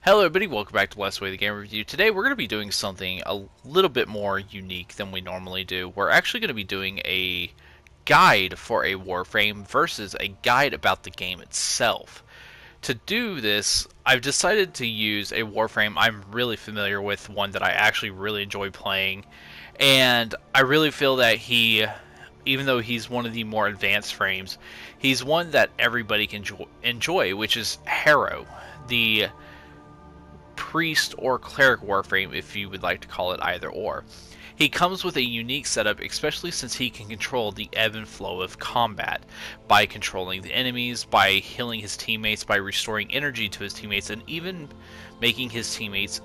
Hello everybody, welcome back to Let's Play the Game Review. Today we're going to be doing something a little bit more unique than we normally do. We're actually going to be doing a guide for a Warframe versus a guide about the game itself. To do this, I've decided to use a Warframe I'm really familiar with, one that I actually really enjoy playing, and I really feel that even though he's one of the more advanced frames, he's one that everybody can enjoy, which is Harrow, the priest or cleric warframe, if you would like to call it either or. He comes with a unique setup, especially since he can control the ebb and flow of combat by controlling the enemies, by healing his teammates, by restoring energy to his teammates, and even making his teammates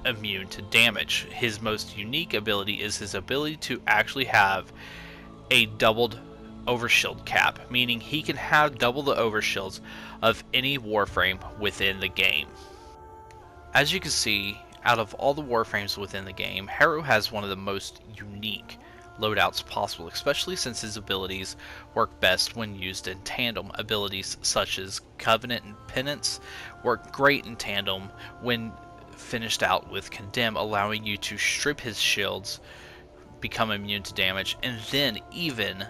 immune to damage. His most unique ability is his ability to actually have a doubled overshield cap, meaning he can have double the overshields of any warframe within the game. As you can see, out of all the warframes within the game, Harrow has one of the most unique loadouts possible, especially since his abilities work best when used in tandem. Abilities such as Covenant and Penance work great in tandem when finished out with Condemn, allowing you to strip his shields, become immune to damage, and then even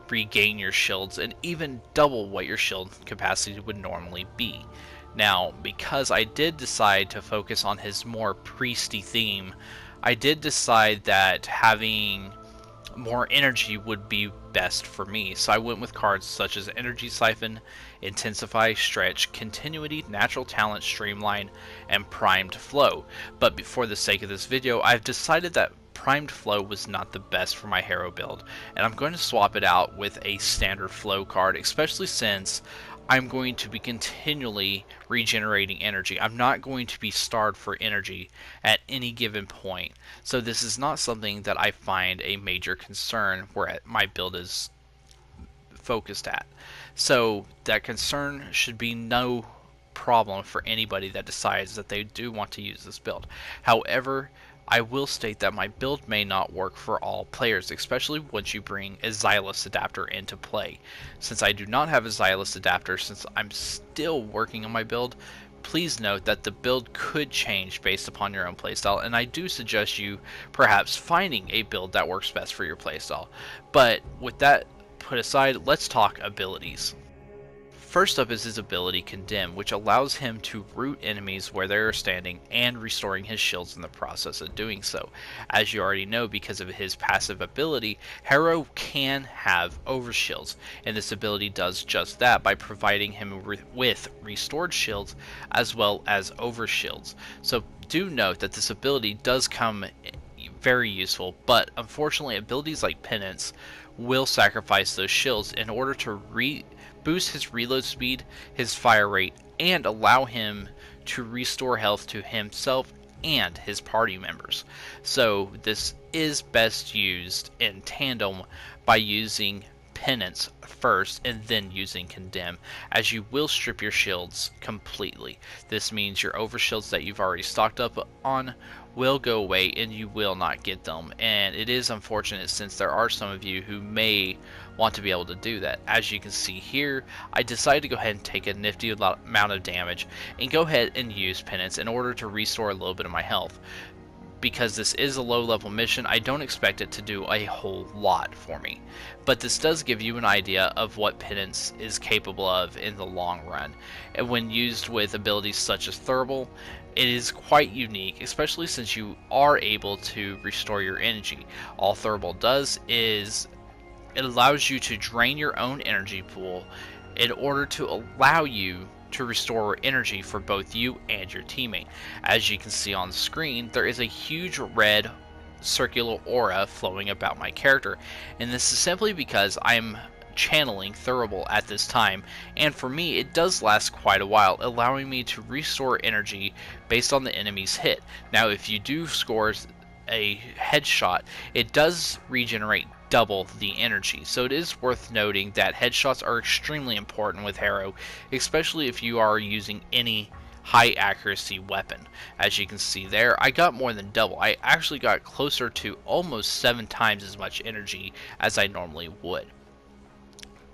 regain your shields and even double what your shield capacity would normally be. Now, because I did decide to focus on his more priesty theme, I did decide that having more energy would be best for me. So I went with cards such as Energy Siphon, Intensify, Stretch, Continuity, Natural Talent, Streamline, and Primed Flow. But for the sake of this video, I've decided that Primed Flow was not the best for my Harrow build, and I'm going to swap it out with a standard Flow card, especially since I'm going to be continually regenerating energy. I'm not going to be starved for energy at any given point. So this is not something that I find a major concern where my build is focused at. So that concern should be no problem for anybody that decides that they do want to use this build. However, I will state that my build may not work for all players, especially once you bring a Xylus adapter into play. Since I do not have a Xylus adapter, since I'm still working on my build, please note that the build could change based upon your own playstyle, and I do suggest you perhaps finding a build that works best for your playstyle. But with that put aside, let's talk abilities. First up is his ability Condemn, which allows him to root enemies where they are standing and restoring his shields in the process of doing so. As you already know, because of his passive ability, Harrow can have overshields, and this ability does just that by providing him with restored shields as well as overshields. So do note that this ability does come very useful, but unfortunately abilities like Penance will sacrifice those shields in order to boost his reload speed, his fire rate, and allow him to restore health to himself and his party members. So this is best used in tandem by using Penance first and then using Condemn, as you will strip your shields completely. This means your overshields that you've already stocked up on will go away and you will not get them, and it is unfortunate since there are some of you who may want to be able to do that. As you can see here, I decided to go ahead and take a nifty amount of damage and go ahead and use Penance in order to restore a little bit of my health. Because this is a low level mission, I don't expect it to do a whole lot for me, but this does give you an idea of what Penance is capable of in the long run. And when used with abilities such as Thermal, it is quite unique, especially since you are able to restore your energy. All Thermal does is it allows you to drain your own energy pool in order to allow you to restore energy for both you and your teammate. As you can see on the screen, there is a huge red circular aura flowing about my character, and this is simply because I'm channeling Thermal at this time, and for me it does last quite a while, allowing me to restore energy based on the enemy's hit. Now if you do score a headshot, it does regenerate double the energy, so it is worth noting that headshots are extremely important with Harrow, especially if you are using any high accuracy weapon. As you can see there, I got more than double. I actually got closer to almost 7 times as much energy as I normally would.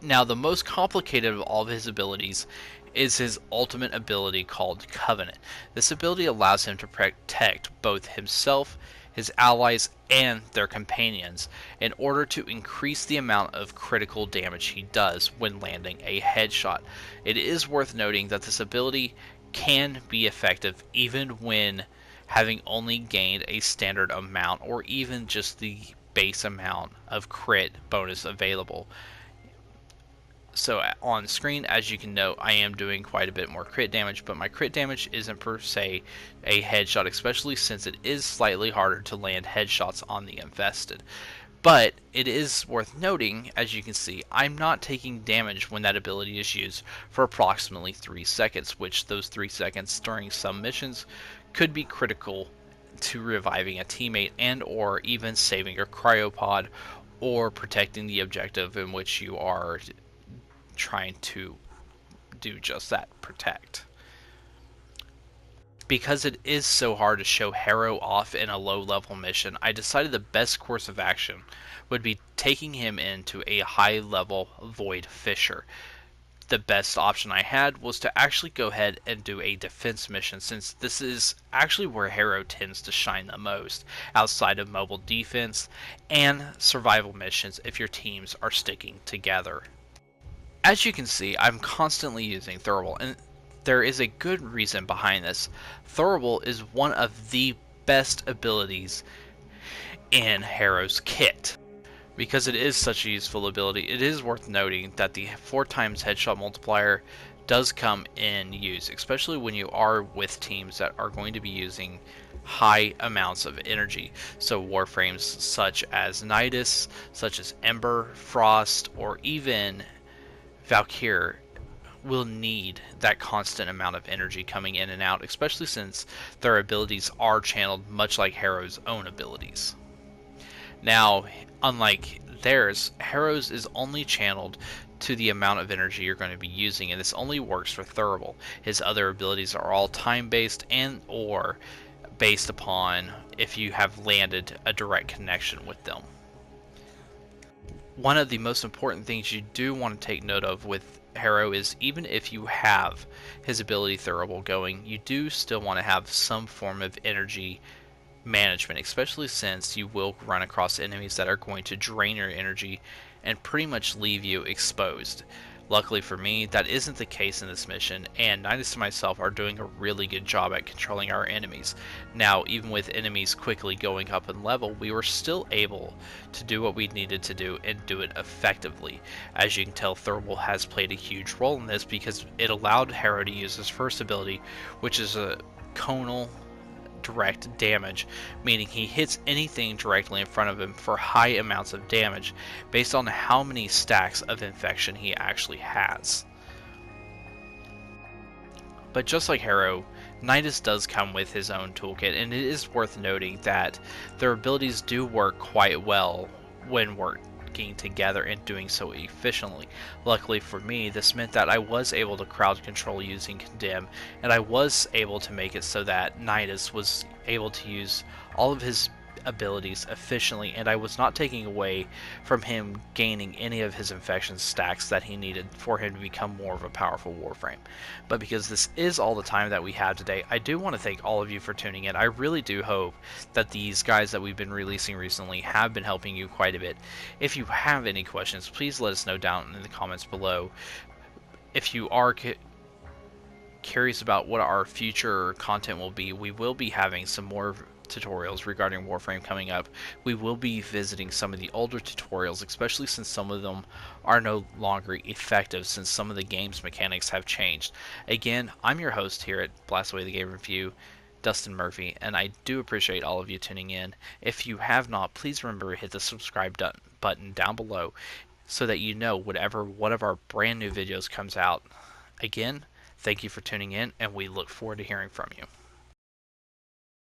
Now, the most complicated of all of his abilities is his ultimate ability called Covenant. This ability allows him to protect both himself, his allies, and their companions in order to increase the amount of critical damage he does when landing a headshot. It is worth noting that this ability can be effective even when having only gained a standard amount or even just the base amount of crit bonus available. So on screen, as you can note, I am doing quite a bit more crit damage, but my crit damage isn't per se a headshot, especially since it is slightly harder to land headshots on the infested. But it is worth noting, as you can see, I'm not taking damage when that ability is used for approximately 3 seconds, which those 3 seconds during some missions could be critical to reviving a teammate and or even saving a cryopod or protecting the objective in which you are trying to do just that, protect. Because it is so hard to show Harrow off in a low level mission, I decided the best course of action would be taking him into a high level Void Fisher. The best option I had was to actually go ahead and do a defense mission, since this is actually where Harrow tends to shine the most, outside of mobile defense and survival missions if your teams are sticking together. As you can see, I'm constantly using Thurible, and there is a good reason behind this. Thurible is one of the best abilities in Harrow's kit. Because it is such a useful ability, it is worth noting that the 4 times headshot multiplier does come in use, especially when you are with teams that are going to be using high amounts of energy. So Warframes such as Nidus, such as Ember, Frost, or even Valkyr will need that constant amount of energy coming in and out, especially since their abilities are channeled much like Harrow's own abilities. Now, unlike theirs, Harrow's is only channeled to the amount of energy you're going to be using, and this only works for Thurible. His other abilities are all time-based and or based upon if you have landed a direct connection with them. One of the most important things you do want to take note of with Harrow is even if you have his ability Thurible going, you do still want to have some form of energy management, especially since you will run across enemies that are going to drain your energy and pretty much leave you exposed. Luckily for me, that isn't the case in this mission, and Nidus and myself are doing a really good job at controlling our enemies. Now, even with enemies quickly going up in level, we were still able to do what we needed to do and do it effectively. As you can tell, Thurible has played a huge role in this because it allowed Harrow to use his first ability, which is a conal direct damage, meaning he hits anything directly in front of him for high amounts of damage based on how many stacks of infection he actually has. But just like Harrow, Nidus does come with his own toolkit, and it is worth noting that their abilities do work quite well when working together and doing so efficiently. Luckily for me, this meant that I was able to crowd control using Condemn, and I was able to make it so that Nidus was able to use all of his abilities efficiently, and I was not taking away from him gaining any of his infection stacks that he needed for him to become more of a powerful Warframe. But because this is all the time that we have today, I do want to thank all of you for tuning in. I really do hope that these guys that we've been releasing recently have been helping you quite a bit. If you have any questions, please let us know down in the comments below. If you are curious about what our future content will be, we will be having some more tutorials regarding Warframe coming up. We will be visiting some of the older tutorials, especially since some of them are no longer effective since some of the game's mechanics have changed. Again, I'm your host here at Blast Away the Game Review, Dustin Murphy, and I do appreciate all of you tuning in. If you have not, please remember to hit the subscribe button down below so that you know whenever one of our brand new videos comes out. Again, thank you for tuning in, and we look forward to hearing from you.